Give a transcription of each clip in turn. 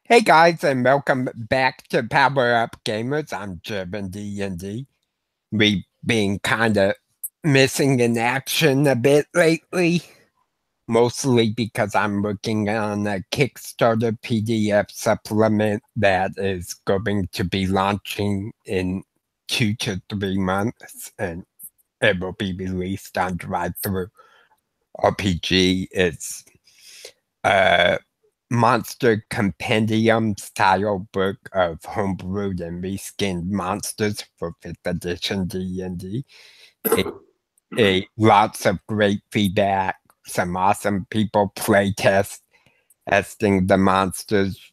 Hey guys, and welcome back to Power Up Gamers. I'm Jevin D&D. We've been kind of missing in action a bit lately, mostly because I'm working on a Kickstarter PDF supplement that is going to be launching in 2 to 3 months, and it will be released on Drive-Thru RPG. It's uh monster compendium style book of homebrewed and reskinned monsters for 5th edition D&D. Lots of great feedback, some awesome people play testing the monsters.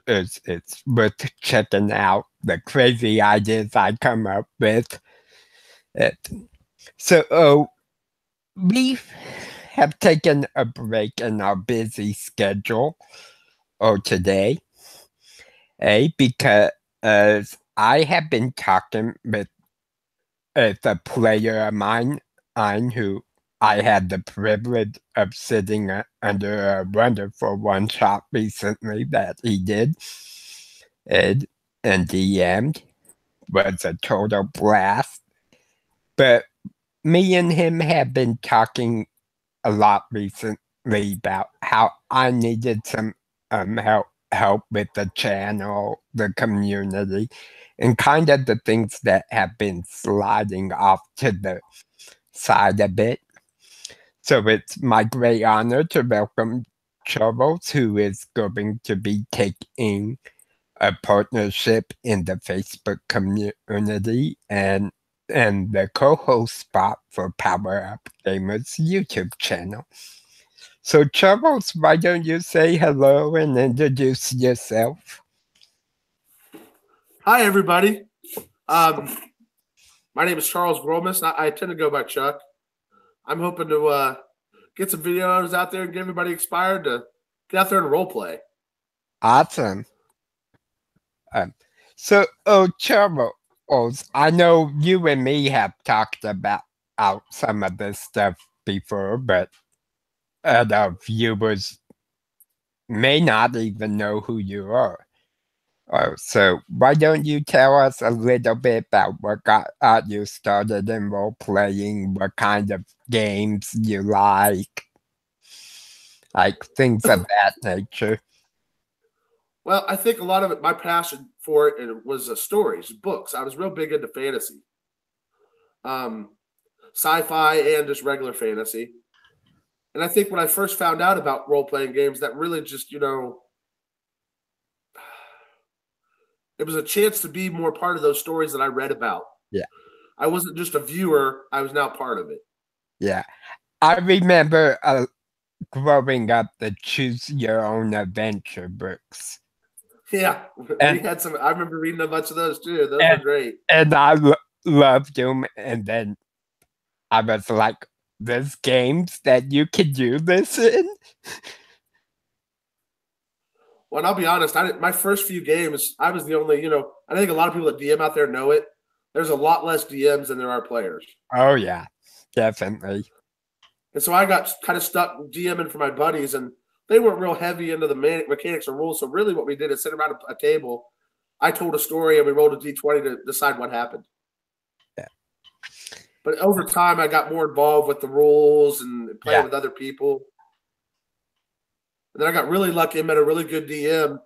It's worth checking out the crazy ideas I come up with. It, so we have taken a break in our busy schedule today, because I have been talking with a player of mine who I had the privilege of sitting under a wonderful one-shot recently that he did, and DM'd. Was a total blast. But me and him have been talking a lot recently about how I needed some help with the channel, the community, and kind of the things that have been sliding off to the side a bit. So it's my great honor to welcome Charles, who is going to be taking a partnership in the Facebook community and the co-host spot for Power Up Gamers YouTube channel. So Charles, why don't you say hello and introduce yourself? Hi, everybody. My name is Charles Gromas. I tend to go by Chuck. I'm hoping to get some videos out there and get everybody inspired to get out there and role play. Awesome. Charles, I know you and me have talked about some of this stuff before, but other viewers may not even know who you are. So why don't you tell us a little bit about what got you started in role playing, what kind of games you like things of that nature. Well, I think a lot of it, my passion for it was stories, books. I was real big into fantasy, um, sci-fi, and just regular fantasy. And I think when I first found out about role-playing games, that really just, it was a chance to be more part of those stories that I read about. Yeah. I wasn't just a viewer, I was now part of it. Yeah. I remember growing up the choose your own adventure books. Yeah, we had some. I remember reading a bunch of those too. Those were great. And I loved them. And then I was like, there's games that you can do this in? Well, I'll be honest. My first few games, I was the only. I think a lot of people that DM out there know it. There's a lot less DMs than there are players. Oh yeah, definitely. And so I got kind of stuck DMing for my buddies, and they weren't real heavy into the mechanics or rules. So really, what we did is sit around a table. I told a story, and we rolled a d20 to decide what happened. Yeah. But over time, I got more involved with the rules and playing with other people. And then I got really lucky and met a really good DM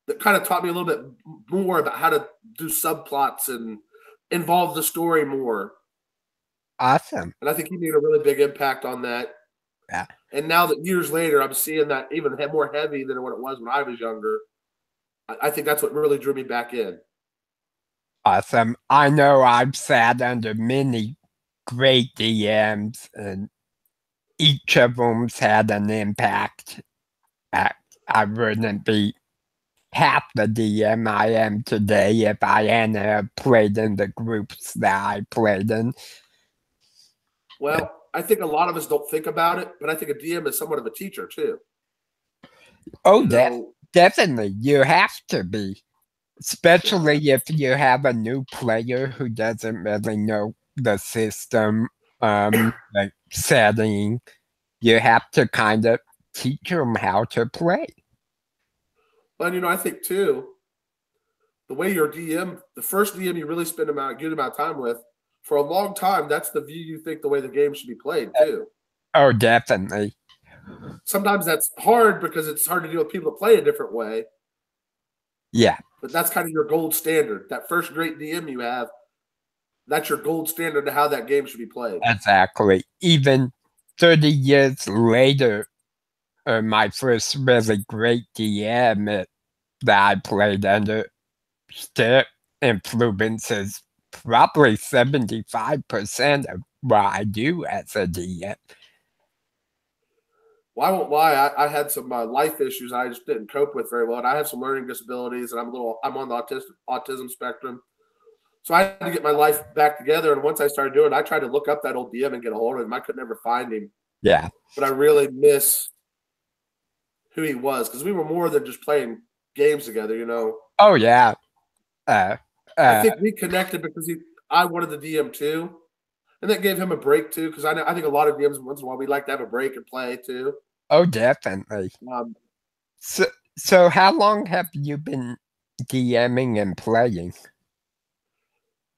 that kind of taught me a little bit more about how to do subplots and involve the story more. Awesome. And I think he made a really big impact on that. Yeah. And now that years later, I'm seeing that even more heavy than what it was when I was younger. I think that's what really drew me back in. Awesome. I know I've sat under many great DMs, and each of them's had an impact. I wouldn't be half the DM I am today if I hadn't played in the groups that I played in. Well, I think a lot of us don't think about it, but I think a DM is somewhat of a teacher too. Oh, definitely. You have to be. Especially if you have a new player who doesn't really know the system, like setting. You have to kind of teach them how to play. But I think too, the way your DM, the first DM you really spend a good amount of time with, for a long time, that's the view you think the way the game should be played too. Oh, definitely. Sometimes that's hard because it's hard to deal with people that play a different way. Yeah. But that's kind of your gold standard. That first great DM you have, that's your gold standard to how that game should be played. Exactly. Even 30 years later, my first really great DM that I played under still influences probably 75% of what I do as a DM. Well, I won't lie. I had some life issues I just didn't cope with very well, and I have some learning disabilities, and I'm on the autism spectrum. So I had to get my life back together. And once I started doing it, I tried to look up that old DM and get a hold of him. I could never find him. Yeah. But I really miss who he was because we were more than just playing games together. Oh, yeah. I think we connected because I wanted the DM too. And that gave him a break too, because I think a lot of DMs once in a while we like to have a break and play too. Oh, definitely. So how long have you been DMing and playing?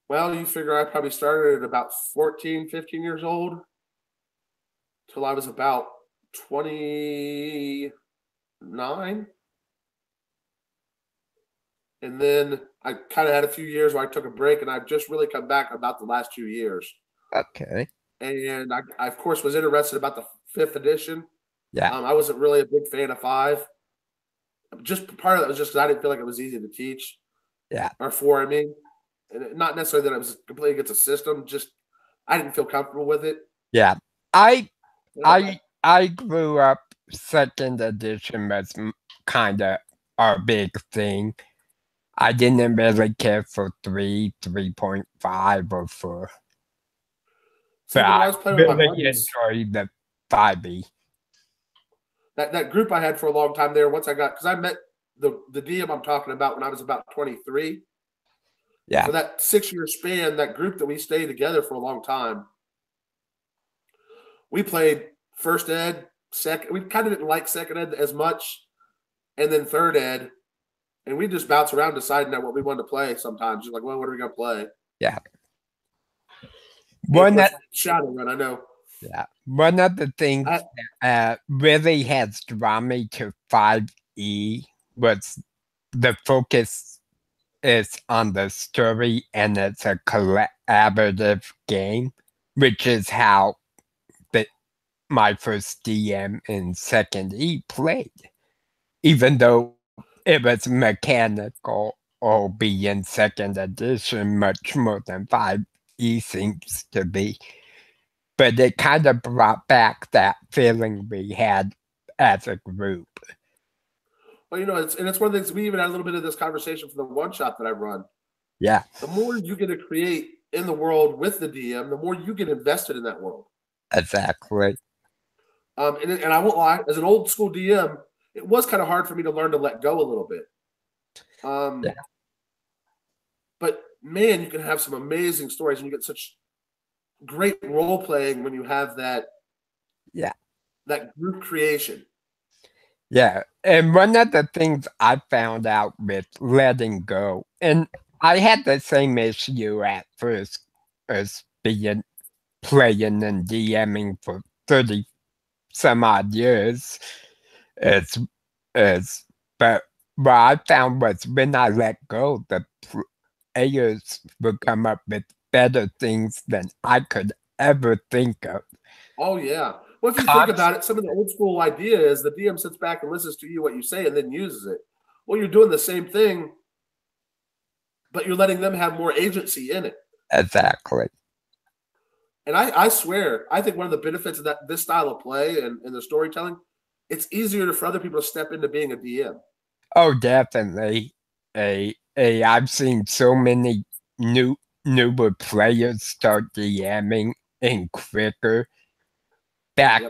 Well, you figure I probably started at about 14, 15 years old till I was about 29. And then I kind of had a few years where I took a break, and I've just really come back about the last 2 years. Okay. And I of course, was interested about the 5th edition. Yeah. I wasn't really a big fan of 5. Just part of that was just because I didn't feel like it was easy to teach. Yeah. Or for, and not necessarily that I was completely against the system, just I didn't feel comfortable with it. Yeah. I grew up 2nd edition was kind of our big thing. I didn't really care for 3, 3.5, or 4. So I was playing with my buddies, enjoyed the 5e. That group I had for a long time there. Once because I met the DM I'm talking about when I was about 23. Yeah. So that 6-year span, that group that we stayed together for a long time, we played first ed, second. We kind of didn't like second ed as much, and then third ed, and we just bounce around deciding what we wanted to play. Sometimes you're like, well, what are we gonna play? Yeah. Shadowrun, I know. Yeah. One of the things that really has drawn me to 5e was the focus is on the story, and it's a collaborative game, which is how my first DM in 2nd E played. Even though it was mechanical, or be in 2nd edition much more than 5e seems to be. But it kind of brought back that feeling we had as a group. Well, it's one of the things, we even had a little bit of this conversation for the one shot that I run. Yeah. The more you get to create in the world with the DM, the more you get invested in that world. Exactly. And I won't lie, as an old school DM, it was kind of hard for me to learn to let go a little bit. Yeah. But man, you can have some amazing stories, and you get such great role playing when you have that. Yeah. That group creation. Yeah. And one of the things I found out with letting go, and I had the same issue at first as being playing and DMing for 30 some odd years. But what I found was when I let go, the players would come up with better things than I could ever think of. Oh, yeah. Well, if you think about it, some of the old school idea is the DM sits back and listens to you, what you say, and then uses it. Well, you're doing the same thing, but you're letting them have more agency in it. Exactly. And I swear, I think one of the benefits of this style of play and the storytelling, it's easier for other people to step into being a DM. Oh, definitely. I've seen so many newer players start DMing in quicker. Back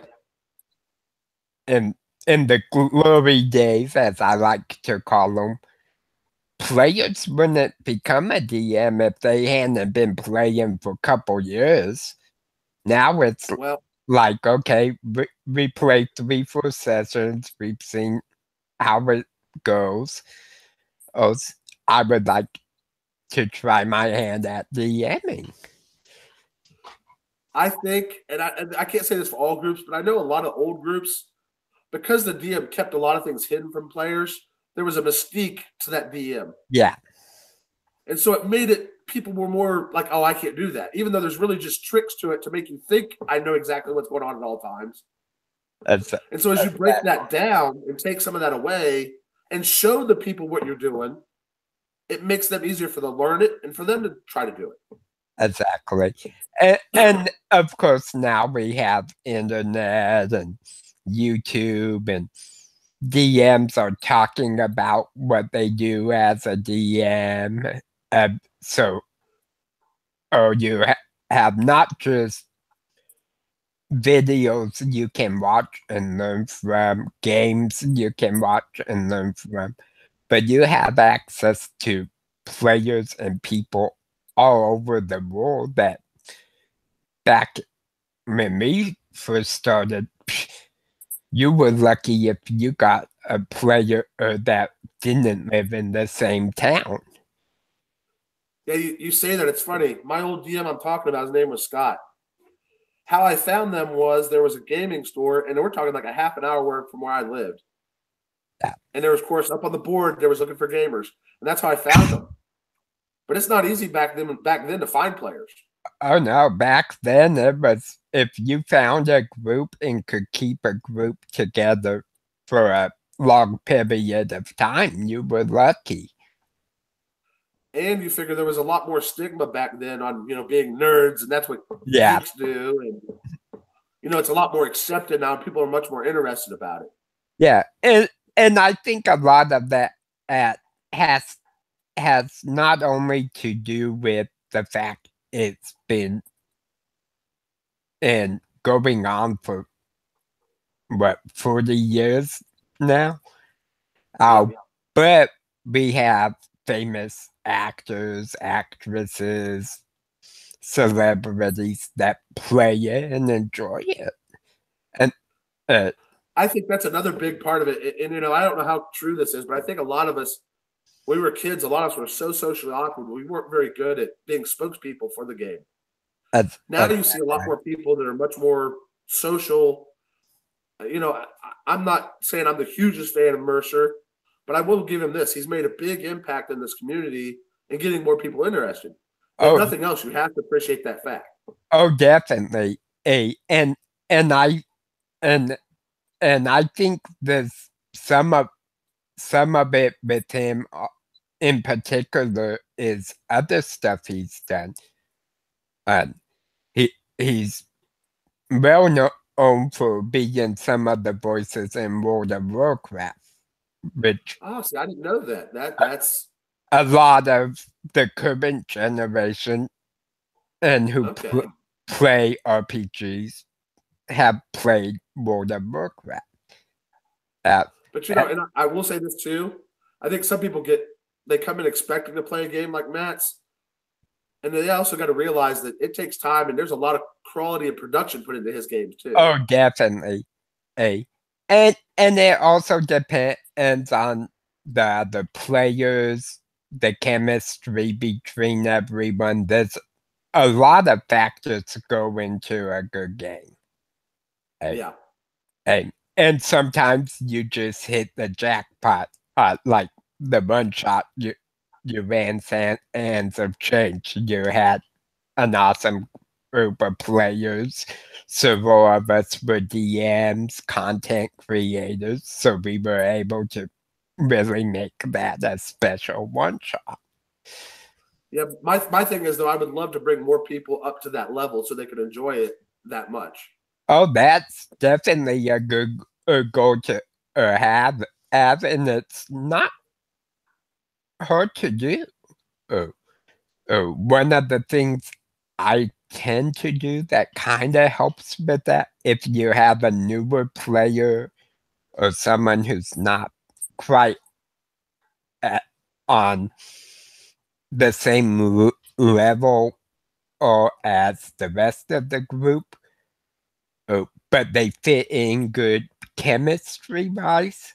in the glory days, as I like to call them, players wouldn't become a DM if they hadn't been playing for a couple years. Now it's like, okay, we played 3-4 sessions. We've seen how goes, I would like to try my hand at DMing. I think, and I can't say this for all groups, but I know a lot of old groups, because the DM kept a lot of things hidden from players, there was a mystique to that DM. Yeah. And so it made it, people were more like, oh, I can't do that. Even though there's really just tricks to it to make you think I know exactly what's going on at all times. And so as you break that down and take some of that away and show the people what you're doing, it makes them easier for them to learn it and for them to try to do it. Exactly. And of course, now we have internet and YouTube, and DMs are talking about what they do as a DM. So you have not just videos you can watch and learn from, games you can watch and learn from, but you have access to players and people all over the world that back when we first started, you were lucky if you got a player that didn't live in the same town. Yeah, you say that. It's funny. My old DM I'm talking about, his name was Scott. How I found them was there was a gaming store, and we're talking like a half an hour work from where I lived. Yeah. And there was, of course, up on the board, there was looking for gamers. And that's how I found them. But it's not easy back then to find players. Oh no, back then it was, if you found a group and could keep a group together for a long period of time, you were lucky. And you figure there was a lot more stigma back then on, being nerds, and that's what geeks do. And, it's a lot more accepted now. People are much more interested about it. Yeah. And I think a lot of that has not only to do with the fact it's been and going on for 40 years now. But we have famous actors, actresses, celebrities that play it and enjoy it. And I think that's another big part of it. And, I don't know how true this is, but I think a lot of us, when we were kids, a lot of us were so socially awkward. We weren't very good at being spokespeople for the game. Now you see a lot more people that are much more social. I'm not saying I'm the hugest fan of Mercer, but I will give him this. He's made a big impact in this community and getting more people interested. If nothing else, you have to appreciate that fact. Oh, definitely. And I think there's some of it with him in particular is other stuff he's done. He's well known for being some of the voices in World of Warcraft, which see, I didn't know that. That's a lot of the current generation and who play RPGs have played World of Warcraft. But and I will say this too. I think some people they come in expecting to play a game like Matt's, and they also got to realize that it takes time, and there's a lot of quality and production put into his games too. Oh, definitely. And it also depends on the players, the chemistry between everyone. There's a lot of factors go into a good game. Yeah. And sometimes you just hit the jackpot, like the one shot you ran sands of change. You had an awesome group of players. Several of us were DMs, content creators, so we were able to really make that a special one shot. Yeah, my thing is, though, I would love to bring more people up to that level so they could enjoy it that much. Oh, that's definitely a good goal to have, and it's not hard to do. One of the things I tend to do that kind of helps with that, if you have a newer player or someone who's not quite on the same level or as the rest of the group, but they fit in good chemistry-wise,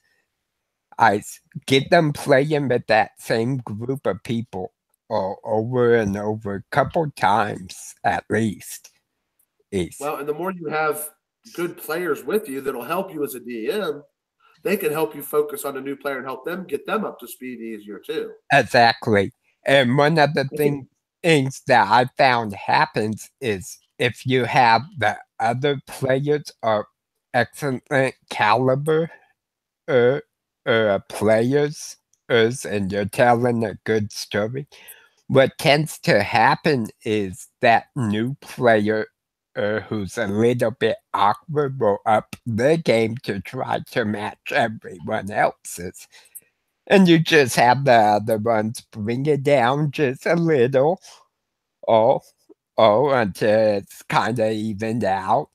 get them playing with that same group of people over and over, a couple times at least. Well, and the more you have good players with you that'll help you as a DM, they can help you focus on a new player and help them get them up to speed easier too. Exactly. And one of the things that I found happens is if you have the other players are excellent caliber players and you're telling a good story, what tends to happen is that new player who's a little bit awkward will up their game to try to match everyone else's. And you just have the other ones bring it down just a little. Until it's kind of evened out.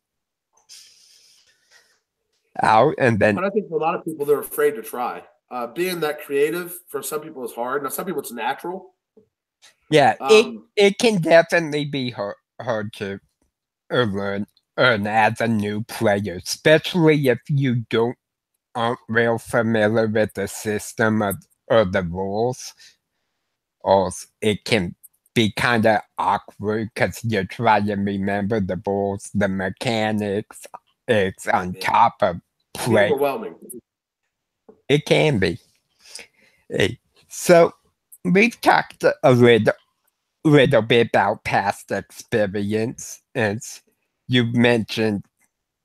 And then. But I think for a lot of people, they're afraid to try. Being that creative for some people is hard. Now, some people it's natural. Yeah, it can definitely be hard to learn as a new player, especially if you aren't real familiar with the system or the rules. Or it can be kind of awkward because you're trying to remember the rules, the mechanics. It's on top of play. Overwhelming. It can be. So we've talked a little bit about past experience, and you mentioned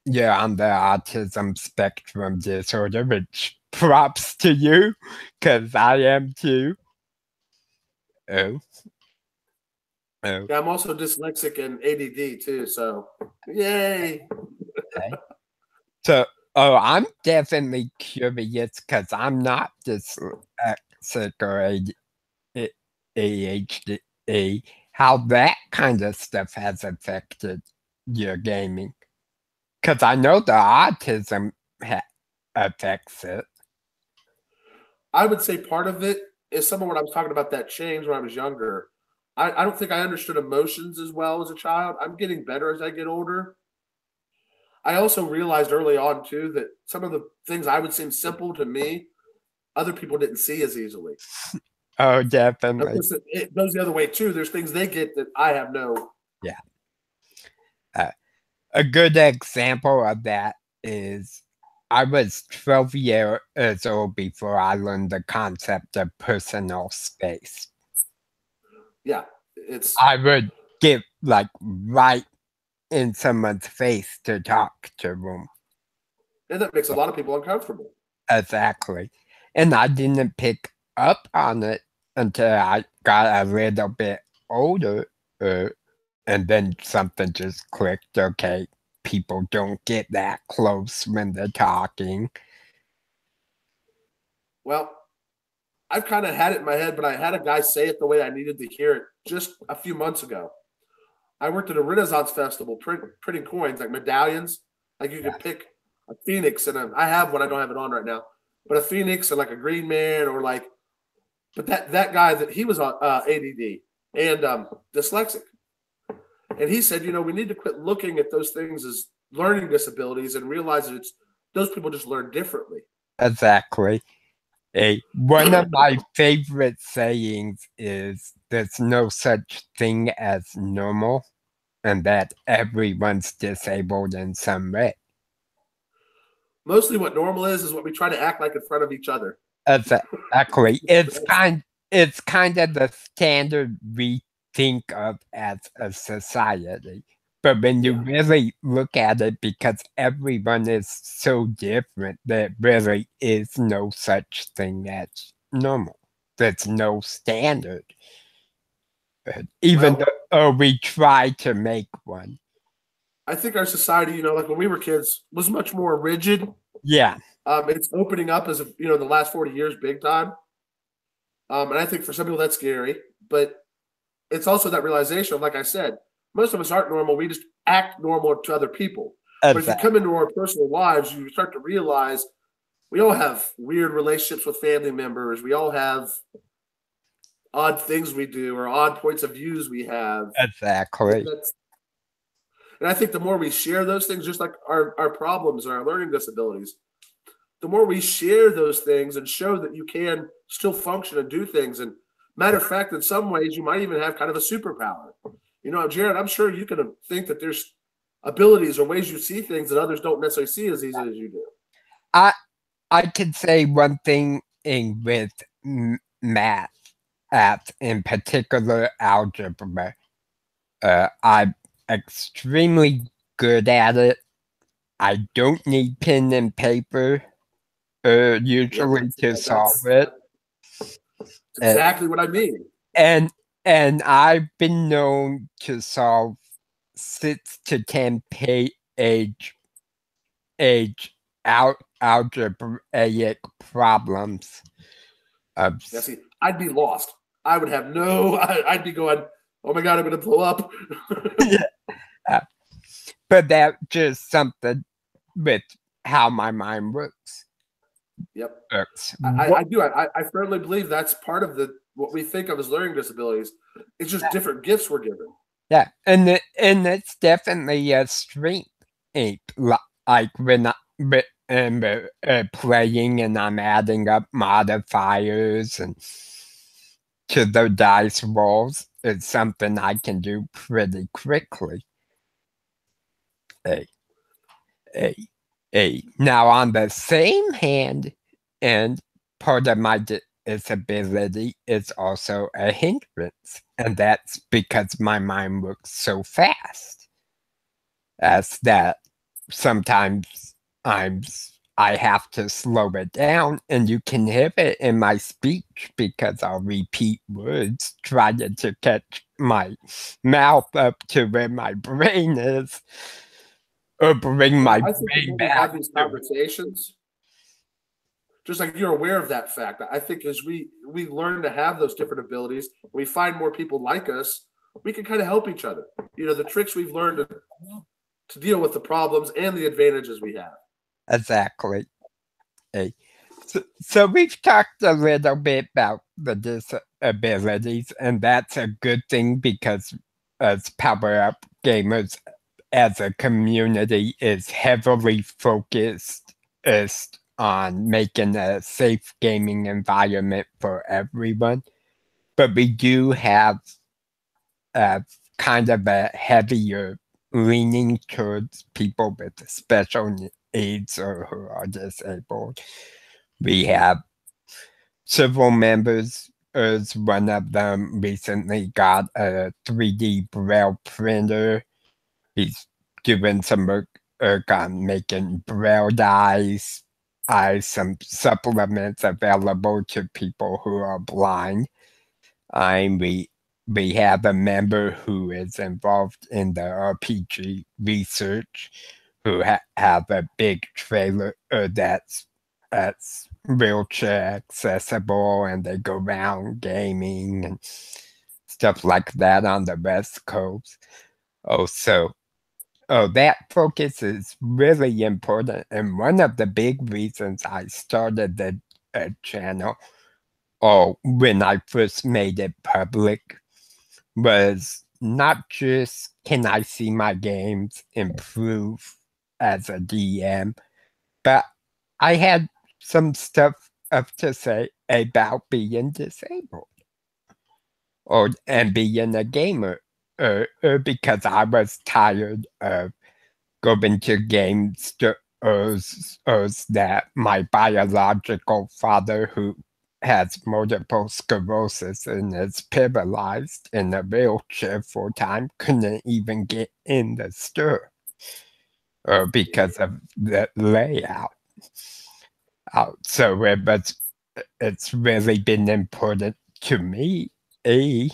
you're on the autism spectrum disorder, which props to you, because I am too. Yeah, I'm also dyslexic and ADD too, so yay. Okay. So, I'm definitely curious because I'm not dyslexic or ADHD, how that kind of stuff has affected your gaming. Because I know the autism affects it. I would say part of it is some of what I was talking about, that change when I was younger. I don't think I understood emotions as well as a child. I'm getting better as I get older. I also realized early on too that some of the things I would seem simple to me, other people didn't see as easily. Oh, definitely. It goes the other way too. There's things they get that I have no. Yeah. A good example of that is I was 12 years old before I learned the concept of personal space. Yeah, I would get like right in someone's face to talk to them. And that makes a lot of people uncomfortable. Exactly. And I didn't pick up on it until I got a little bit older. And then something just clicked. Okay, people don't get that close when they're talking. Well, I've kind of had it in my head, but I had a guy say it the way I needed to hear it just a few months ago. I worked at a Renaissance festival printing coins, like medallions. Like you could pick a phoenix, and I have one. I don't have it on right now, but a phoenix and like a green man, or like. But that guy that he was on ADD and dyslexic, and he said, we need to quit looking at those things as learning disabilities and realize that those people just learn differently. Exactly. One of my favorite sayings is there's no such thing as normal, and that everyone's disabled in some way. Mostly what normal is what we try to act like in front of each other. Exactly. It's kind of the standard we think of as a society. But when you really look at it, because everyone is so different, there really is no such thing as normal. There's no standard. Even though we try to make one. I think our society, like when we were kids, was much more rigid. Yeah. It's opening up as the last 40 years, big time. And I think for some people that's scary, but it's also that realization of, like I said, most of us aren't normal. We just act normal to other people. But if you come into our personal lives, you start to realize we all have weird relationships with family members. We all have odd things we do or odd points of views we have. Exactly. And I think the more we share those things, just like our problems and our learning disabilities, the more we share those things and show that you can still function and do things. And matter of fact, in some ways, you might even have kind of a superpower. You know, Jared, I'm sure you can think that there's abilities or ways you see things that others don't necessarily see as easy as you do. I can say one thing with math, in particular algebra. I'm extremely good at it. I don't need pen and paper usually to solve it. That's exactly what I mean. And I've been known to solve 6 to 10 page algebraic problems. See, I'd be lost. I would have I'd be going, oh my God, I'm going to blow up. But that's just something with how my mind works. Yep. I do. I firmly believe that's part of what we think of as learning disabilities. It's just different gifts we're given. Yeah, and it's definitely a strength. Like when I'm playing and I'm adding up modifiers and to the dice rolls, it's something I can do pretty quickly. Now, on the same hand, and part of my disability is also a hindrance, and that's because my mind works so fast. As that sometimes I have to slow it down, and you can hear it in my speech because I'll repeat words trying to catch my mouth up to where my brain is, or bring my brain back. Have these conversations, just like you're aware of that fact. I think as we learn to have those different abilities, we find more people like us, we can kind of help each other. You know, the tricks we've learned to deal with the problems and the advantages we have. Exactly. So we've talked a little bit about the disabilities, and that's a good thing because as Power Up Gamers as a community is heavily focused on making a safe gaming environment for everyone. But we do have kind of a heavier leaning towards people with special needs or who are disabled. We have several members, as one of them recently got a 3D Braille printer. He's doing some work on making Braille dice, some supplements available to people who are blind. We have a member who is involved in the RPG research, who have a big trailer that's wheelchair accessible, and they go around gaming and stuff like that on the West Coast. That focus is really important, and one of the big reasons I started the channel, when I first made it public, was not just can I see my games improve as a DM, but I had some stuff to say about being disabled and being a gamer, because I was tired of going to game stores that my biological father, who has multiple sclerosis and is paralyzed in a wheelchair full time, couldn't even get in the store because of the layout. So it's really been important to me to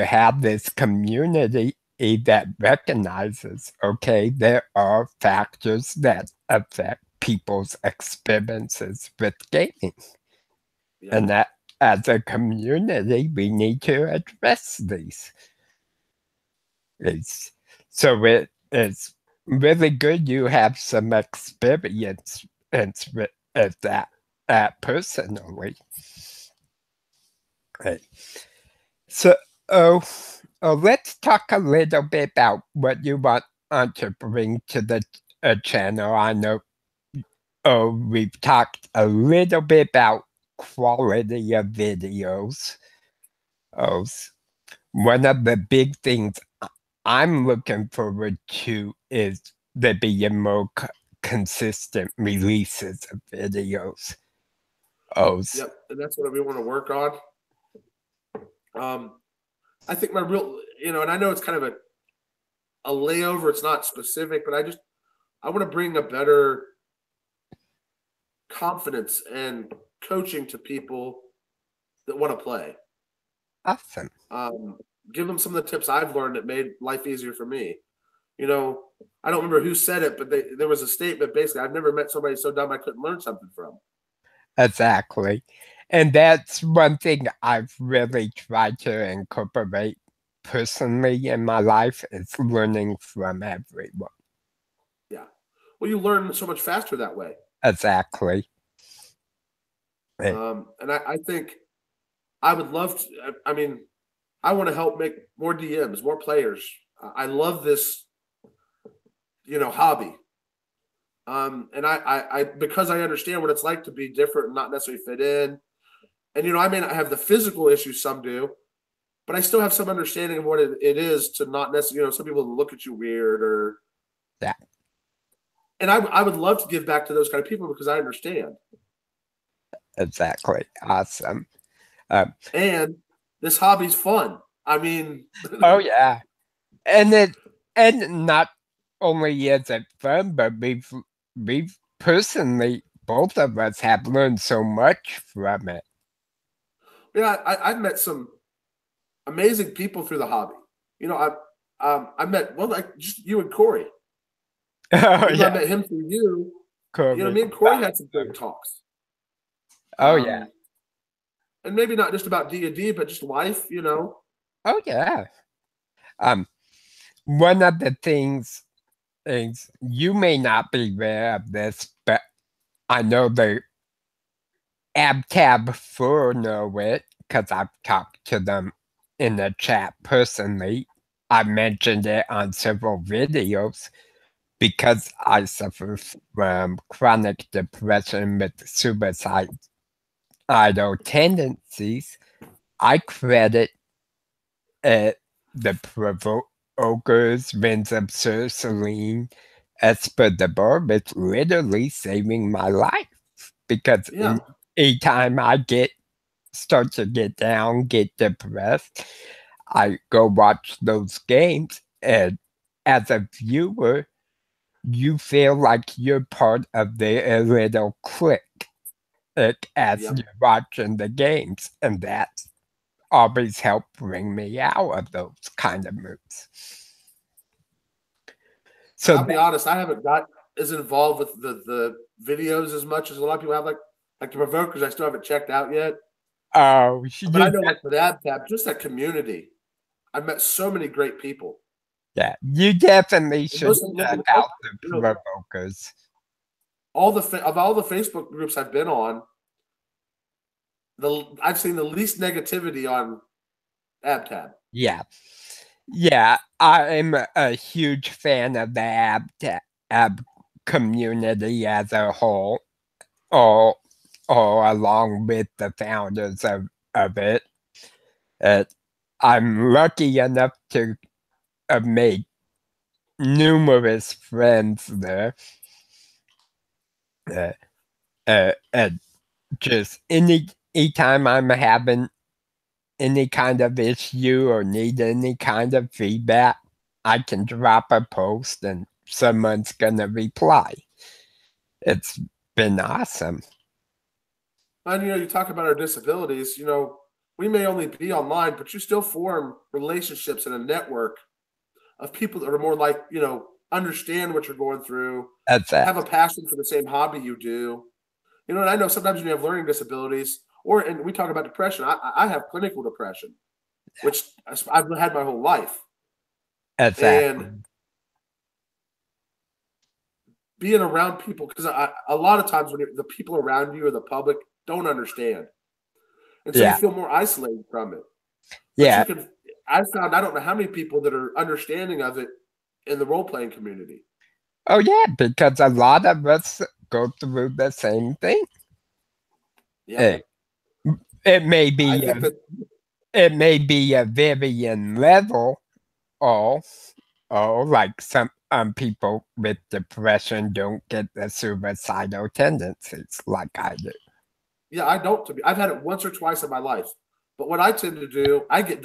have this community that recognizes, okay, there are factors that affect people's experiences with gaming. Yeah. And that as a community, we need to address these. So it's really good you have some experience with that personally. Okay. So let's talk a little bit about what you want to bring to the channel. I know we've talked a little bit about quality of videos. Oh, one of the big things I'm looking forward to is there being more consistent releases of videos. Yep, and that's what we want to work on. I think my real, and I know it's kind of a layover. It's not specific, but I want to bring a better confidence and coaching to people that want to play. Awesome. Give them some of the tips I've learned that made life easier for me. I don't remember who said it, but there was a statement basically, I've never met somebody so dumb I couldn't learn something from. Exactly. And that's one thing I've really tried to incorporate personally in my life is learning from everyone. Yeah. Well, you learn so much faster that way. Exactly. And I think I would love to, I want to help make more DMs, more players. I love this, hobby. And I because I understand what it's like to be different and not necessarily fit in. And, I may not have the physical issues some do, but I still have some understanding of what it is to not necessarily, some people look at you weird or. Yeah. And I would love to give back to those kind of people because I understand. Exactly. Awesome. And this hobby's fun. I mean. Oh, yeah. And not only is it fun, but we've personally, both of us have learned so much from it. Yeah, I've met some amazing people through the hobby. I met just you and Corey. Oh, yeah. I met him through you. Me and Corey had some great talks. Oh, yeah. And maybe not just about D&D, but just life, Oh, yeah. One of the things is you may not be aware of this, but I know the AbTab4 know it because I've talked to them in the chat personally. I've mentioned it on several videos because I suffer from chronic depression with suicidal tendencies. I credit the Provokers, Winds of Cerceline, Esper the Bar with literally saving my life. Because anytime I start to get down, get depressed, I go watch those games, and as a viewer, you feel like you're part of the little clique as you're watching the games, and that's always helped bring me out of those kind of moods. So I'll be honest, I haven't got as involved with the videos as much as a lot of people have, like the Provokers. I still haven't checked out yet. Oh, but I know, like with AbTab, just that community, I've met so many great people. Yeah, you definitely should check out the Provokers. All the Facebook groups I've been on, I've seen the least negativity on AbTab. Yeah. Yeah, I'm a huge fan of the Ab community as a whole, or along with the founders of it. I'm lucky enough to have made numerous friends there. Just anytime I'm having any kind of issue or need any kind of feedback, I can drop a post and someone's gonna reply. It's been awesome. And you talk about our disabilities, we may only be online, but you still form relationships in a network of people that are more like, understand what you're going through, have a passion for the same hobby you do. And I know sometimes when you have learning disabilities, and we talk about depression, I have clinical depression, which I've had my whole life. Exactly. And being around people, because a lot of times when the people around you or the public don't understand, and so you feel more isolated from it. Yeah. I found, I don't know how many people that are understanding of it in the role-playing community. Oh, yeah, because a lot of us go through the same thing. Yeah. It may I be think that it may be a varying level, or like some people with depression don't get the suicidal tendencies like I do. yeah, I don't. I've had it once or twice in my life, but what I tend to do, I get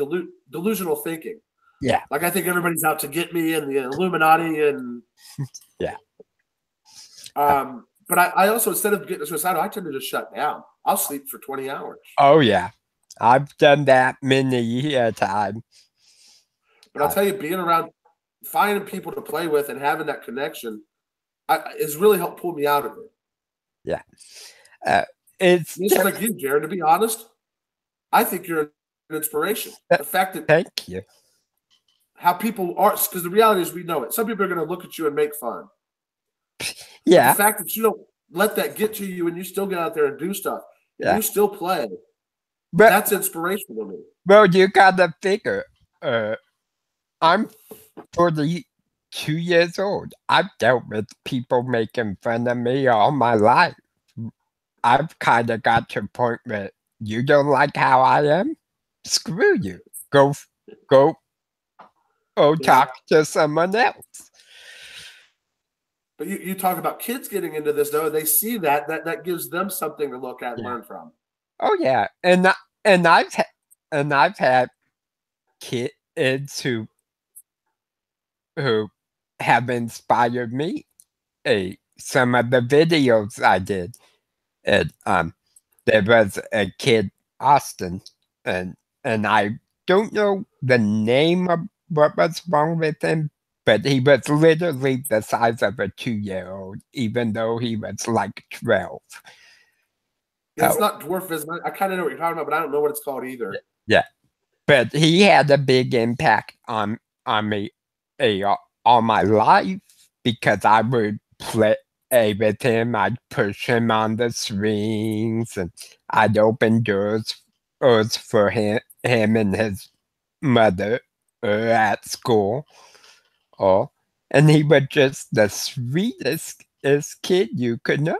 delusional thinking. Yeah, Like I think everybody's out to get me and the Illuminati and yeah. But I also, instead of getting suicidal, I tend to just shut down. I'll sleep for 20 hours. Oh yeah, I've done that many a time. But I'll tell you, being around, finding people to play with and having that connection has really helped pull me out of it. Yeah, it's just like you, Jared. To be honest, I think you're an inspiration. The fact that thank you. How people are, because the reality is we know it. Some people are going to look at you and make fun. Yeah. But the fact that you don't let that get to you and you still get out there and do stuff, and you still play, but that's inspirational to me. Well, you gotta figure, I'm 42 years old. I've dealt with people making fun of me all my life. I've kind of got to a point where you don't like how I am? Screw you. Go talk to someone else. But you talk about kids getting into this, though. They see that gives them something to look at and learn from. Oh yeah, and I've had kids who have inspired me. Some of the videos I did, and there was a kid, Austin, and I don't know the name of what was wrong with him, but he was literally the size of a 2-year-old, even though he was like 12. It's not dwarfism. I kind of know what you're talking about, but I don't know what it's called either. Yeah, but he had a big impact on me all my life because I would play with him. I'd push him on the swings, and I'd open doors for him and his mother at school. And he was just the sweetest kid you could know.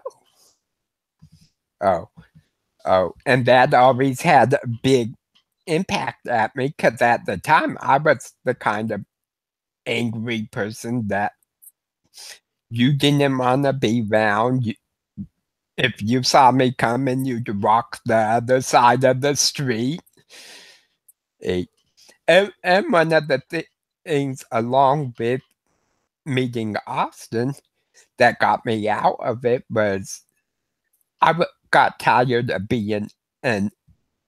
And that always had a big impact at me because at the time I was the kind of angry person that you didn't want to be around. If you saw me coming, you'd walk the other side of the street. And one of the things along with meeting Austin that got me out of it was I got tired of being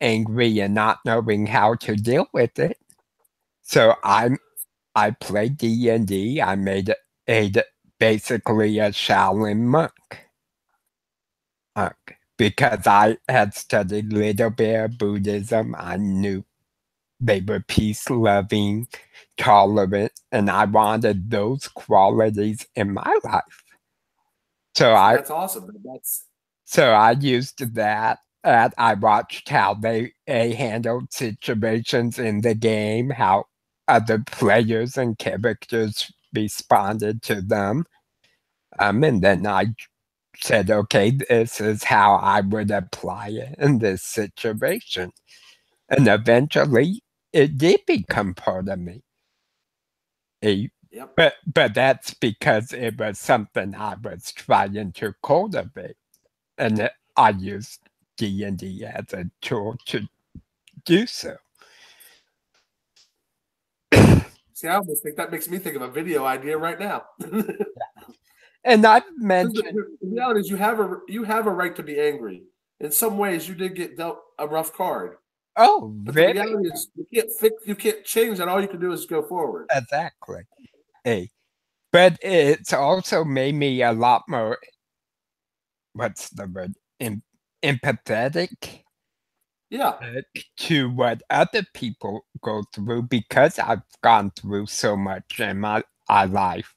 angry and not knowing how to deal with it. So I played D&D. I made basically a Shaolin monk. Because I had studied a little bit of Buddhism. I knew they were peace-loving, tolerant, and I wanted those qualities in my life. So that's awesome. So I used that. I watched how they handled situations in the game, how other players and characters responded to them. And then I said, okay, this is how I would apply it in this situation. And eventually it did become part of me. But that's because it was something I was trying to cultivate. And I used D&D as a tool to do so. See, I almost think that makes me think of a video idea right now. And I've mentioned the reality is you have a right to be angry. In some ways, you did get dealt a rough card. Oh, but really? The reality is you can't change that. All you can do is go forward. Exactly. But it's also made me a lot more, what's the word, empathetic. Yeah. To what other people go through because I've gone through so much in my life.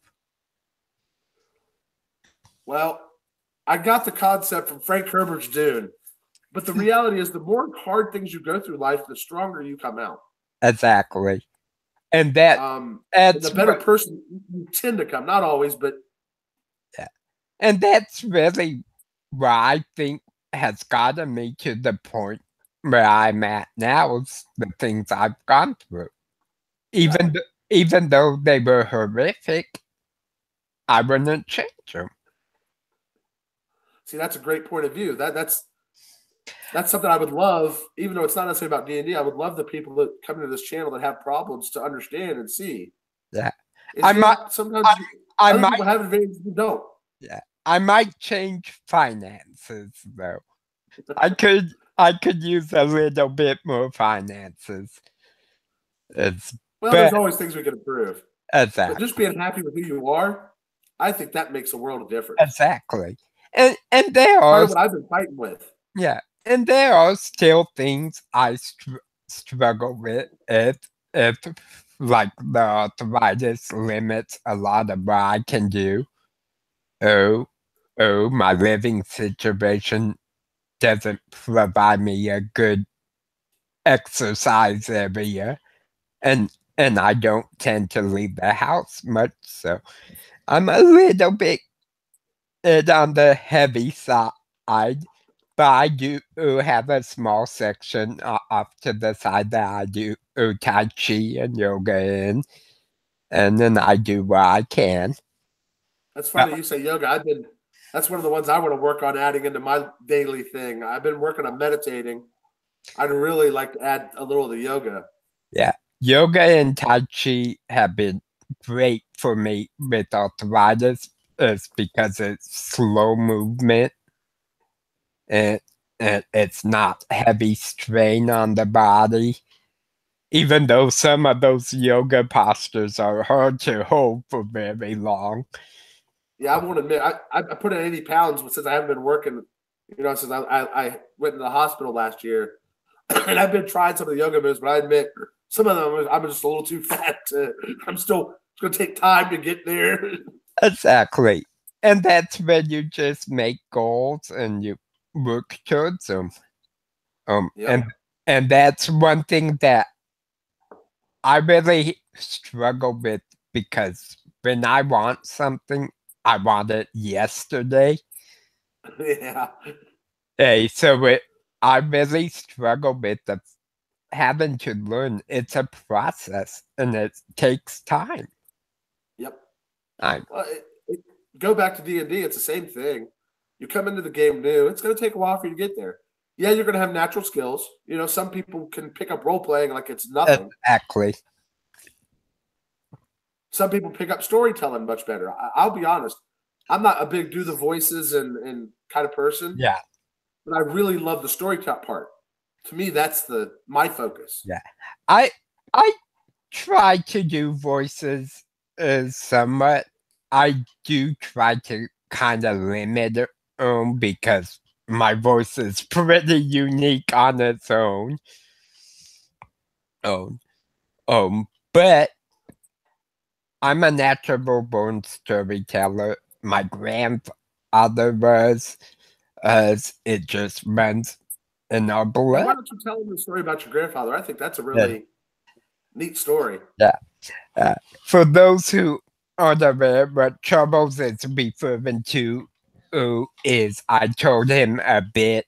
Well, I got the concept from Frank Herbert's Dune, but the reality is the more hard things you go through life, the stronger you come out. Exactly. And that the better person you tend to come, not always, but yeah. And that's really where I think has gotten me to the point where I'm at now is the things I've gone through. Even even though they were horrific, I wouldn't change them. See, that's a great point of view. That's something I would love, even though it's not necessarily about D&D. I would love the people that come into this channel that have problems to understand and see. Yeah, I might sometimes I other might people have advantages you don't. Yeah, I might change finances though. I could use a little bit more finances. There's always things we can improve. Exactly. But just being happy with who you are, I think that makes a world of difference. Exactly. And there are what I've been fighting with. Yeah, and there are still things I struggle with. If like the arthritis limits a lot of what I can do. Oh, my living situation doesn't provide me a good exercise area, and I don't tend to leave the house much, so I'm a little bit on the heavy side, but I do have a small section off to the side that I do Tai Chi and yoga in, and then I do what I can. That's funny you say yoga. That's one of the ones I want to work on adding into my daily thing. I've been working on meditating. I'd really like to add a little of the yoga. Yeah. Yoga and Tai Chi have been great for me with arthritis. It's because it's slow movement and it's not heavy strain on the body. Even though some of those yoga postures are hard to hold for very long. Yeah, I won't admit I put in 80 pounds since I haven't been working, since I went to the hospital last year. And I've been trying some of the yoga moves, but I admit some of them I'm just a little too fat I'm still it's gonna take time to get there. Exactly. And that's when you just make goals and you work towards them. And that's one thing that I really struggle with, because when I want something, I want it yesterday. Yeah. Hey, so I really struggle with having to learn. It's a process and it takes time. Yep. Go back to D&D, it's the same thing. You come into the game new, it's going to take a while for you to get there. Yeah, you're going to have natural skills. Some people can pick up role playing like it's nothing. Exactly. Some people pick up storytelling much better. I'll be honest. I'm not a big do the voices and kind of person. Yeah. But I really love the storytelling part. To me, that's my focus. Yeah. I try to do voices somewhat. I do try to kind of limit it because my voice is pretty unique on its own. But I'm a natural born storyteller. My grandfather was, it just runs in our blood. Why don't you tell them the story about your grandfather? I think that's a really neat story. Yeah. For those who aren't aware, what Troubles is referring to is I told him a bit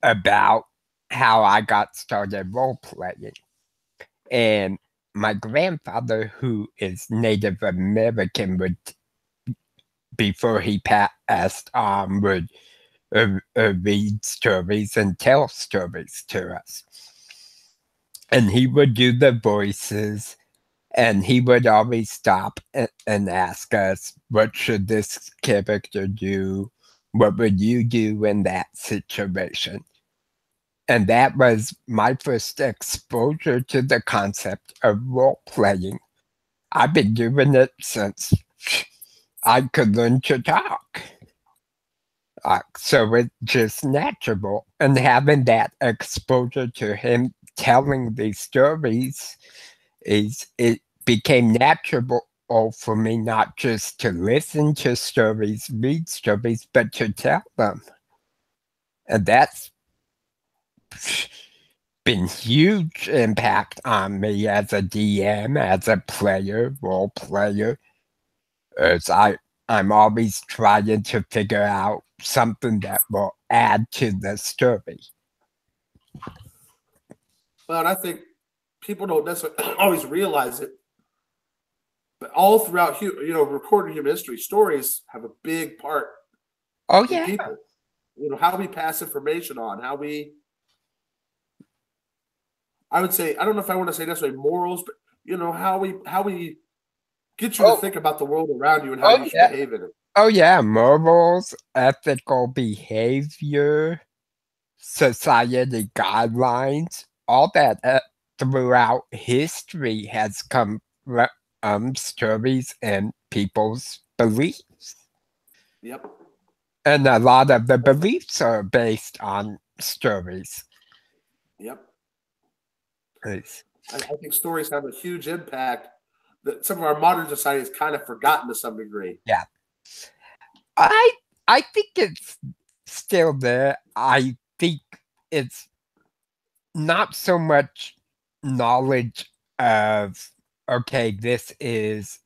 about how I got started role playing. And my grandfather, who is Native American, before he passed on, would read stories and tell stories to us. And he would do the voices, and he would always stop and ask us, what should this character do? What would you do in that situation? And that was my first exposure to the concept of role-playing. I've been doing it since I could learn to talk. So it's just natural. And having that exposure to him telling these stories, it became natural for me not just to listen to stories, read stories, but to tell them. And that's been huge impact on me as a DM, as a player, role player, as I'm always trying to figure out something that will add to the story. Well, and I think people don't necessarily always realize it, but all throughout recorded human history, stories have a big part Oh in yeah. people. How we pass information on, how we. I would say, I don't know if I want to say necessarily morals, but how we get you to think about the world around you and how you should behave in it. Oh yeah, morals, ethical behavior, society guidelines, all that throughout history has come from stories and people's beliefs. Yep. And a lot of the beliefs are based on stories. Yep. Nice. I think stories have a huge impact that some of our modern society has kind of forgotten to some degree. Yeah. I think it's still there. I think it's not so much knowledge of, okay, this is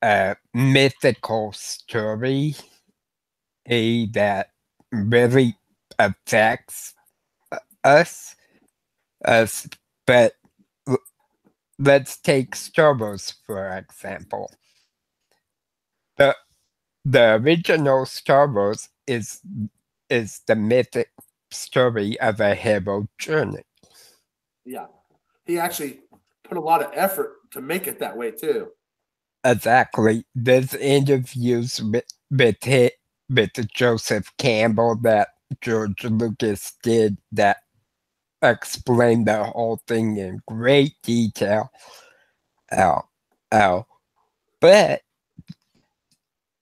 a mythical story that really affects us. But let's take Star Wars, for example. The original Star Wars is the mythic story of a hero journey. Yeah. He actually put a lot of effort to make it that way too. Exactly. There's interviews with Joseph Campbell that George Lucas did that explain the whole thing in great detail. But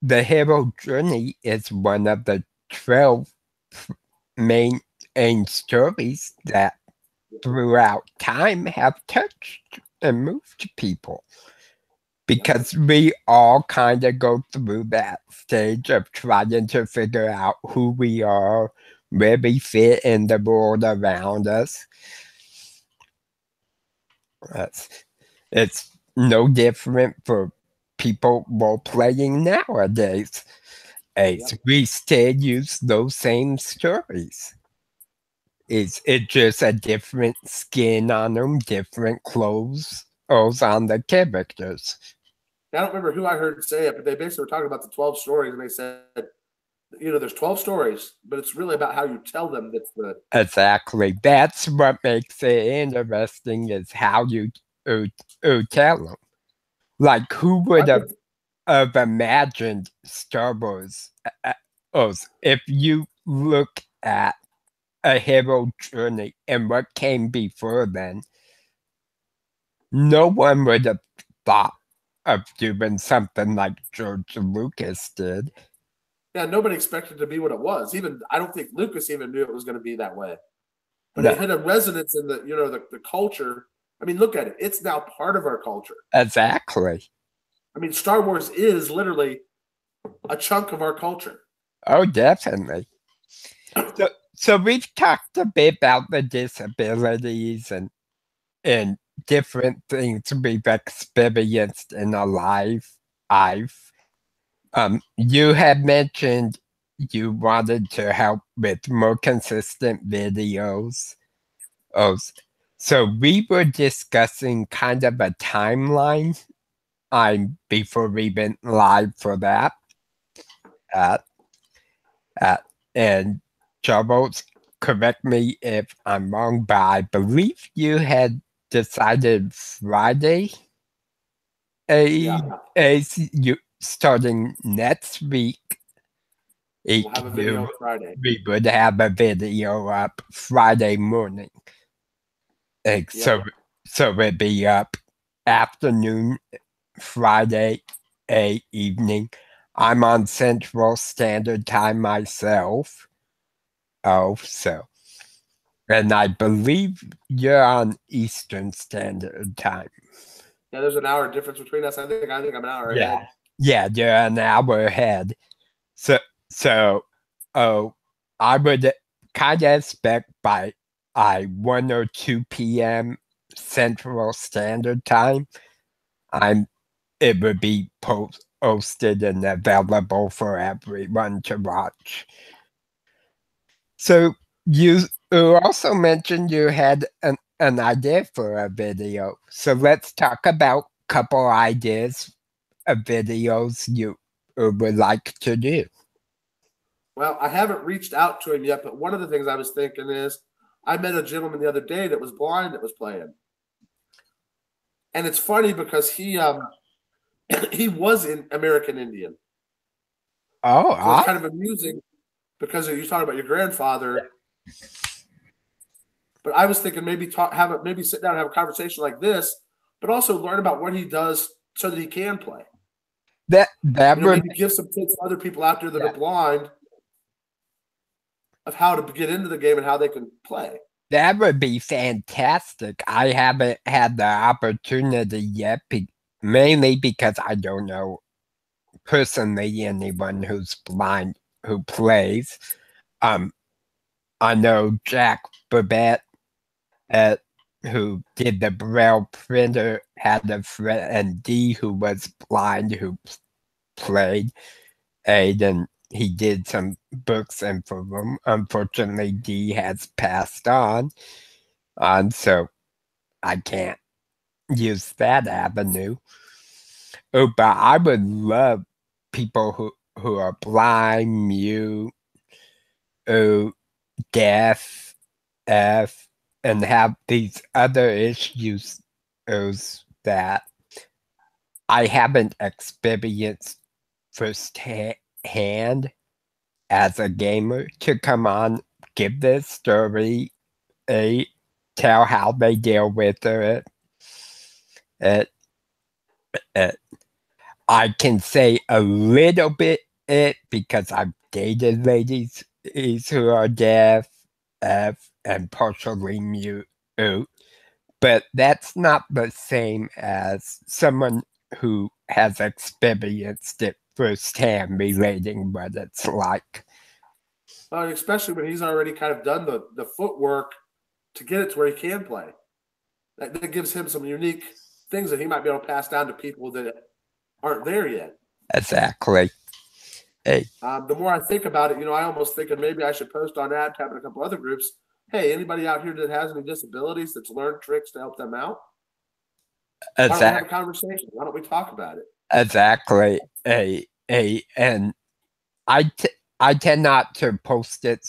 the hero journey is one of the 12 main stories that throughout time have touched and moved people. Because we all kind of go through that stage of trying to figure out who we are, where we fit in the world around us. It's no different for people role playing nowadays. We still use those same stories. It's just a different skin on them, different clothes on the characters. I don't remember who I heard say it, but they basically were talking about the 12 stories, and they said, there's 12 stories, but it's really about how you tell them that's the. Exactly. That's what makes it interesting, is how you tell them. Like, who would have imagined Star Wars if you look at a hero journey and what came before then? No one would have thought of doing something like George Lucas did. Yeah, nobody expected it to be what it was. Even I don't think Lucas even knew it was going to be that way. But it hit a resonance in the culture. I mean, look at it. It's now part of our culture. Exactly. I mean, Star Wars is literally a chunk of our culture. Oh, definitely. So we've talked a bit about the disabilities and different things we've experienced in our life. You had mentioned you wanted to help with more consistent videos. So we were discussing kind of a timeline before we went live for that. And Troubles, correct me if I'm wrong, but I believe you had decided Friday. You starting next week. We'll have a video Friday. We would have a video up Friday morning. So it'd be up afternoon, Friday, evening. I'm on Central Standard Time myself. And I believe you're on Eastern Standard Time. Yeah, there's an hour difference between us. I think I'm an hour ahead. Yeah, you're an hour ahead. So I would kind of expect by 1 or 2 p.m. Central Standard Time, it would be posted and available for everyone to watch. So you also mentioned you had an idea for a video. So let's talk about a couple ideas of videos you would like to do. Well, I haven't reached out to him yet, but one of the things I was thinking is I met a gentleman the other day that was blind that was playing. And it's funny because he he was in American Indian. Oh, so it's kind of amusing because you're talking about your grandfather. But I was thinking maybe maybe sit down and have a conversation like this, but also learn about what he does so that he can play. That maybe give some tips to other people out there that are blind of how to get into the game and how they can play. That would be fantastic. I haven't had the opportunity yet, mainly because I don't know personally anyone who's blind who plays. I know Jack Babette, who did the Braille printer, had a friend, and Dee, who was blind, who played. And he did some books and for them. Unfortunately, Dee has passed on, so I can't use that avenue. Oh, but I would love people who are blind, mute, deaf, and have these other issues that I haven't experienced firsthand as a gamer, to come on, give this story, tell how they deal with it. I can say a little bit because I've dated ladies who are deaf, and partially mute, but that's not the same as someone who has experienced it firsthand, relating what it's like. Especially when he's already kind of done the footwork to get it to where he can play. That gives him some unique things that he might be able to pass down to people that aren't there yet. Exactly. Hey. The more I think about it, I almost thinking maybe I should post on AdTab and a couple other groups. Hey, anybody out here that has any disabilities that's learned tricks to help them out? Exactly. Why don't we have a conversation? Why don't we talk about it? Exactly. And I tend not to post it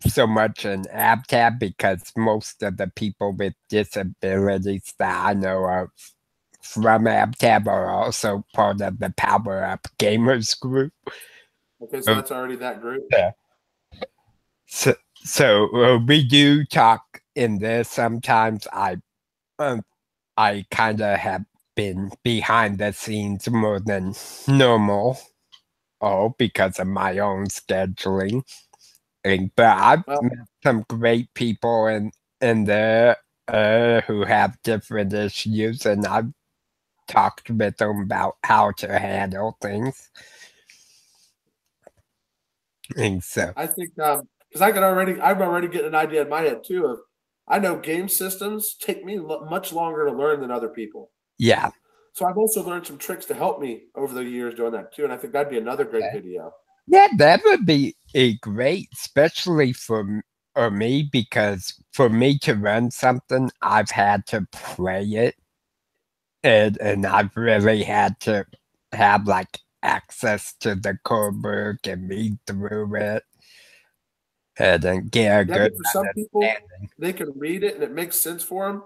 so much in AdTab because most of the people with disabilities that I know of from AdTab are also part of the Power Up Gamers group. Okay, so that's already that group. Yeah. So we do talk in there sometimes. I kind of have been behind the scenes more than normal, because of my own scheduling. But I've met some great people in there who have different issues, and I've talked with them about how to handle things. And so I think because I'm already getting an idea in my head too of I know game systems take me much longer to learn than other people. Yeah. So I've also learned some tricks to help me over the years doing that too, and I think that'd be another great video. Yeah, that would be great, especially for me, because for me to run something, I've had to play it, and I've really had to have like access to the code book and read through it, and then get a good. For some people, they can read it and it makes sense for them,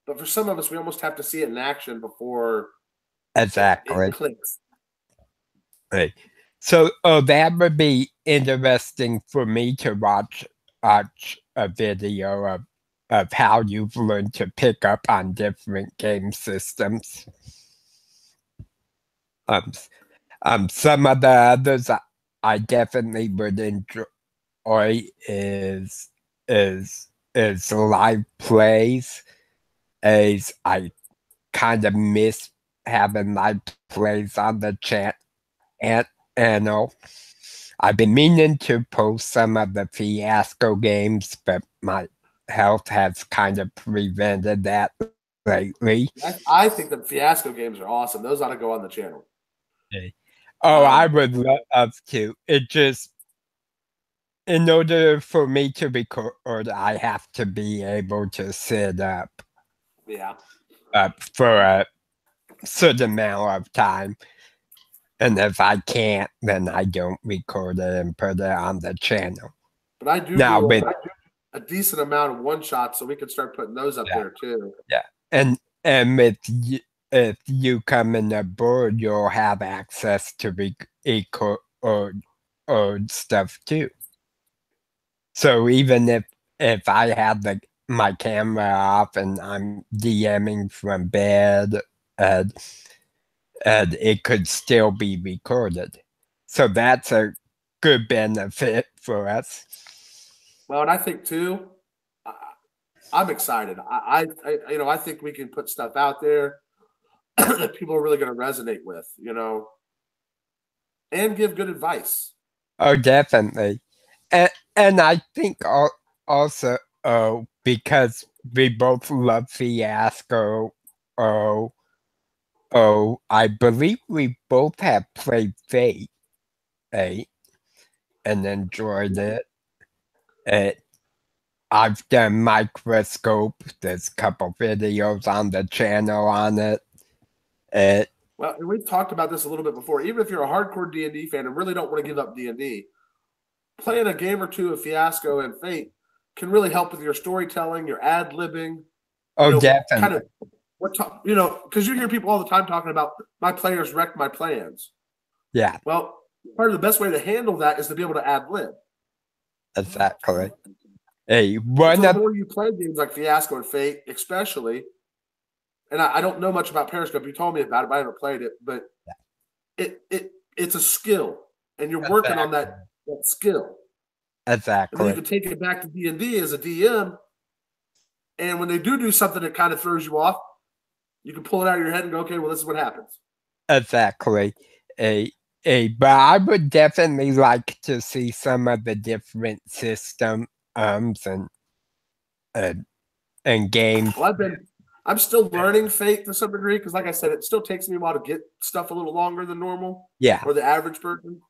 but for some of us, we almost have to see it in action before exactly it clicks. Right. So that would be interesting for me to watch a video of how you've learned to pick up on different game systems. Some of the others I definitely would enjoy is live plays, as I kind of miss having live plays on the chat channel. I've been meaning to post some of the Fiasco games, but my health has kind of prevented that lately. I think the Fiasco games are awesome. Those ought to go on the channel. Okay. Oh, I would love to. It just, in order for me to record, I have to be able to sit up Yeah. For a certain amount of time. And if I can't, then I don't record it and put it on the channel. But I do Now, do with a decent amount of one shots, so we can start putting those up yeah, there too. yeah, and if you come in aboard, you'll have access to record or stuff too. So even if I have my camera off and I'm DMing from bed, and it could still be recorded. So that's a good benefit for us. Well, and I think too, I'm excited. I think we can put stuff out there that people are really going to resonate with, and give good advice. Oh, definitely. And I think also, because we both love Fiasco, oh, I believe we both have played Fate, eh, and enjoyed it. I've done Microscope. There's a couple videos on the channel on it. Well, and we've talked about this a little bit before. Even if you're a hardcore D&D fan and really don't want to give up D&D, playing a game or two of Fiasco and Fate can really help with your storytelling, your ad-libbing. Oh, definitely. Kind of because you hear people all the time talking about my players wrecked my plans. Yeah. Well, part of the best way to handle that is to be able to ad-lib. Exactly. The more you play games like Fiasco and Fate, especially, and I don't know much about Periscope. You told me about it, but I haven't played it. But it's a skill, and you're working on that skill. Exactly. And then you can take it back to D&D as a DM, and when they do something that kind of throws you off, you can pull it out of your head and go, okay, well, this is what happens. Exactly. But I would definitely like to see some of the different systems and games. Well, I'm still learning Fate to some degree because, like I said, it still takes me a while to get stuff a little longer than normal. Yeah. Or the average person.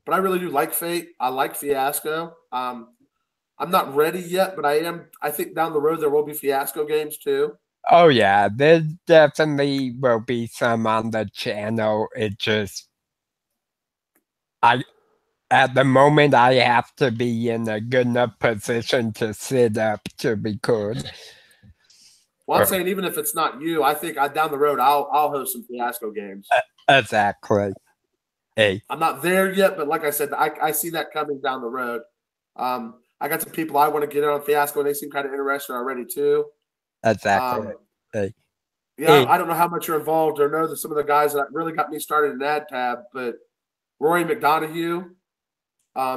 But I really do like Fate. I like Fiasco. I'm not ready yet, but I am. I think down the road there will be Fiasco games too. Oh yeah, there definitely will be some on the channel. It just, at the moment, I have to be in a good enough position to sit up to record. Well, I'm saying even if it's not you, I think down the road I'll host some Fiasco games. Exactly. Hey. I'm not there yet, but like I said, I see that coming down the road. I got some people I want to get in on Fiasco, and they seem kind of interested already too. Exactly. Hey. Yeah, I don't know how much you're involved or know that some of the guys that really got me started in AdTab, but Rory McDonough,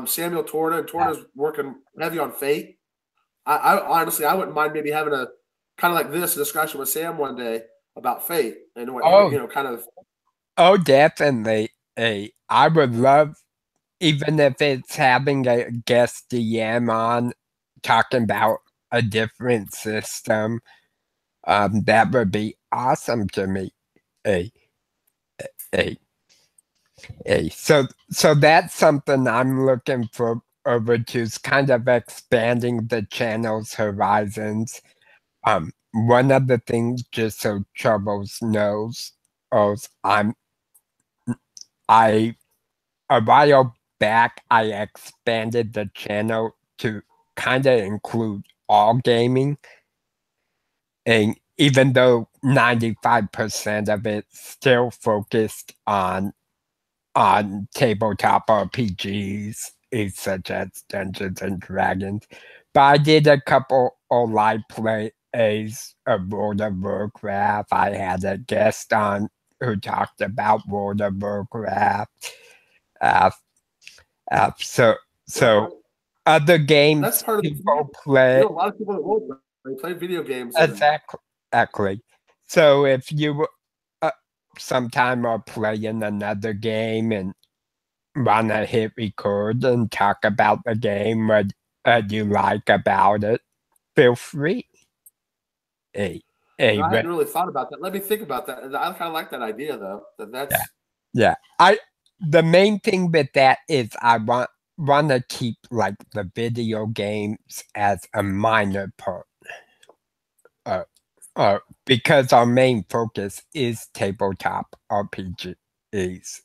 Samuel Torna, and Torna's working heavy on Fate. I honestly, I wouldn't mind maybe having a kind of like this discussion with Sam one day about Fate and what kind of. Oh, definitely. I would love, even if it's having a guest DM on talking about a different system. That would be awesome to me. So that's something I'm looking over to, is kind of expanding the channel's horizons. One of the things, just so Troubles knows, a while back I expanded the channel to kind of include all gaming. And even though 95% of it still focused on tabletop RPGs, such as Dungeons and Dragons, but I did a couple online plays of World of Warcraft. I had a guest on who talked about World of Warcraft. So other games that's part of people play. A lot of people that won't play video games. Exactly. So if you sometime are playing another game and wanna hit record and talk about the game, what you like about it, feel free. I hadn't really thought about that. Let me think about that. I kind of like that idea, though. the main thing with that is I want to keep like the video games as a minor part. Because our main focus is tabletop RPGs.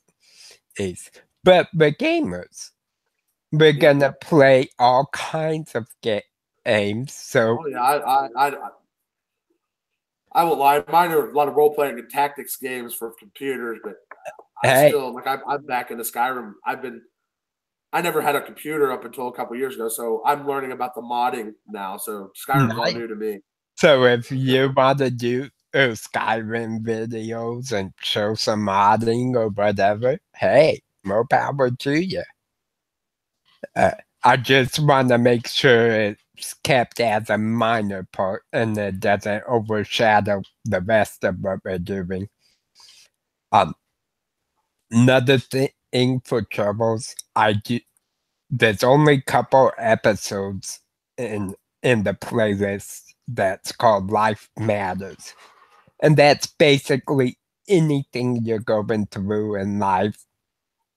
But the gamers, we're gonna play all kinds of games. So I won't lie. Mine are a lot of role playing and tactics games for computers, but I still like I'm back into Skyrim. I never had a computer up until a couple years ago, so I'm learning about the modding now. So Skyrim's all new to me. So if you want to do Skyrim videos and show some modding or whatever, hey, more power to you. I just want to make sure it's kept as a minor part and it doesn't overshadow the rest of what we're doing. Another thing for Troubles, there's only a couple episodes in the playlist that's called Life Matters. And that's basically anything you're going through in life.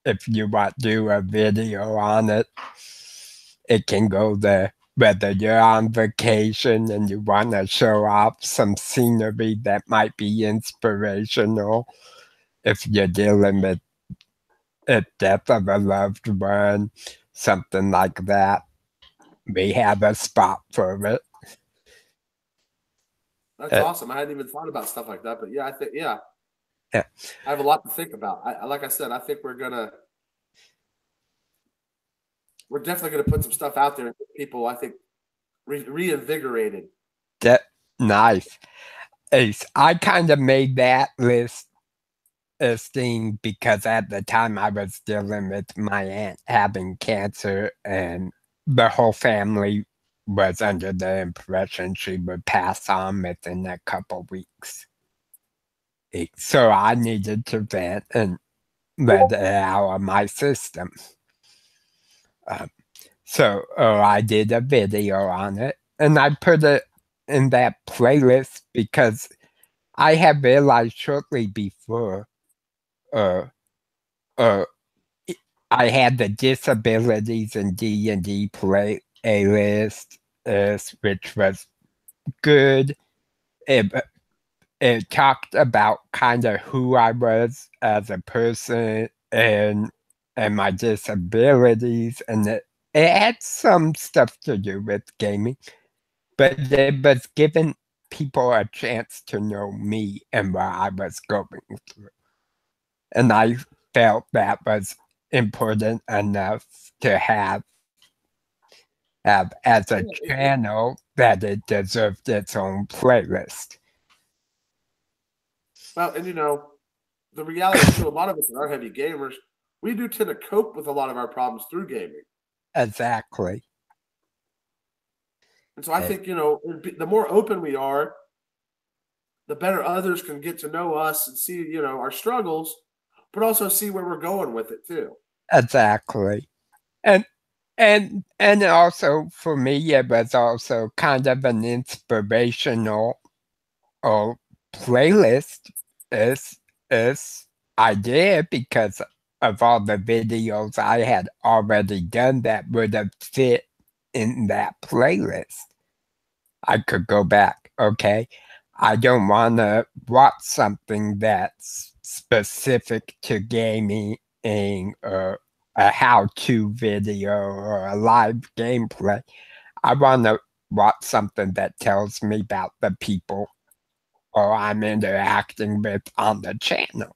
If you want to do a video on it, it can go there. Whether you're on vacation and you want to show off some scenery that might be inspirational, if you're dealing with the death of a loved one, something like that, we have a spot for it. That's awesome. I hadn't even thought about stuff like that, but yeah, I think I have a lot to think about. Like I said, I think we're definitely gonna put some stuff out there and get people, I think, reinvigorated. Nice. I kind of made that list thing because at the time I was dealing with my aunt having cancer and the whole family was under the impression she would pass on within a couple weeks. So I needed to vent and let it out of my system. So I did a video on it and I put it in that playlist because I have realized shortly before I had the disabilities in D&D playlist, which was good. It talked about kind of who I was as a person and my disabilities, and it had some stuff to do with gaming, but it was giving people a chance to know me and what I was going through. And I felt that was important enough to have as a channel that it deserved its own playlist. Well, and the reality is, too, a lot of us that are heavy gamers, we do tend to cope with a lot of our problems through gaming. Exactly. And so I think, the more open we are, the better others can get to know us and see, our struggles, but also see where we're going with it too. Exactly. And also for me, it was also kind of an inspirational playlist idea because of all the videos I had already done that would have fit in that playlist. I could go back, okay? I don't want to watch something that's specific to gaming or a how-to video or a live gameplay. I want to watch something that tells me about the people or I'm interacting with on the channel.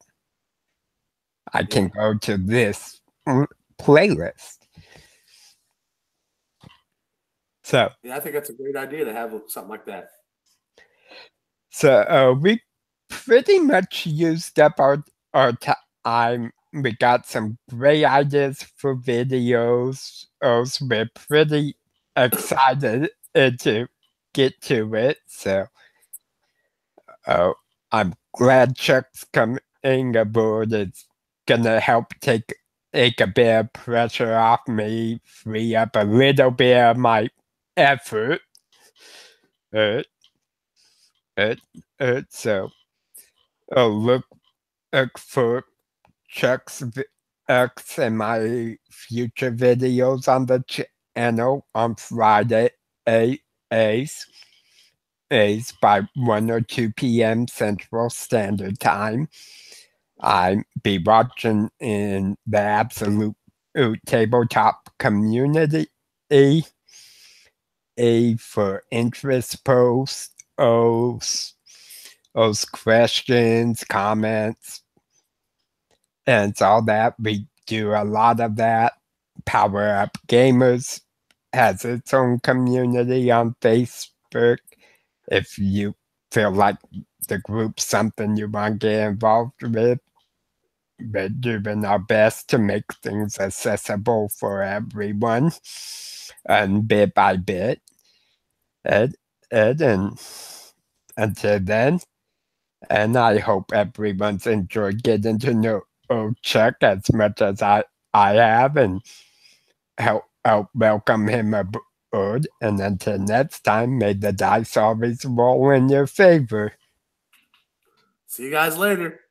I can go to this playlist. So yeah, I think that's a great idea to have something like that. So we pretty much used up our time. We got some great ideas for videos. We're pretty excited to get to it. So I'm glad Chuck's coming aboard. It's gonna help take a bit of pressure off me, free up a little bit of my effort. So look for Chuck's X and my future videos on the channel on Friday A's by 1 or 2 p.m. Central Standard Time. I be watching in the Absolute Tabletop community for interest posts, those questions, comments, and it's all that. We do a lot of that. Power Up Gamers has its own community on Facebook. If you feel like the group's something you want to get involved with, we're doing our best to make things accessible for everyone, and bit by bit. And until then, and I hope everyone's enjoyed getting to know Chuck as much as I have, and help welcome him aboard. And until next time, may the dice always roll in your favor. See you guys later.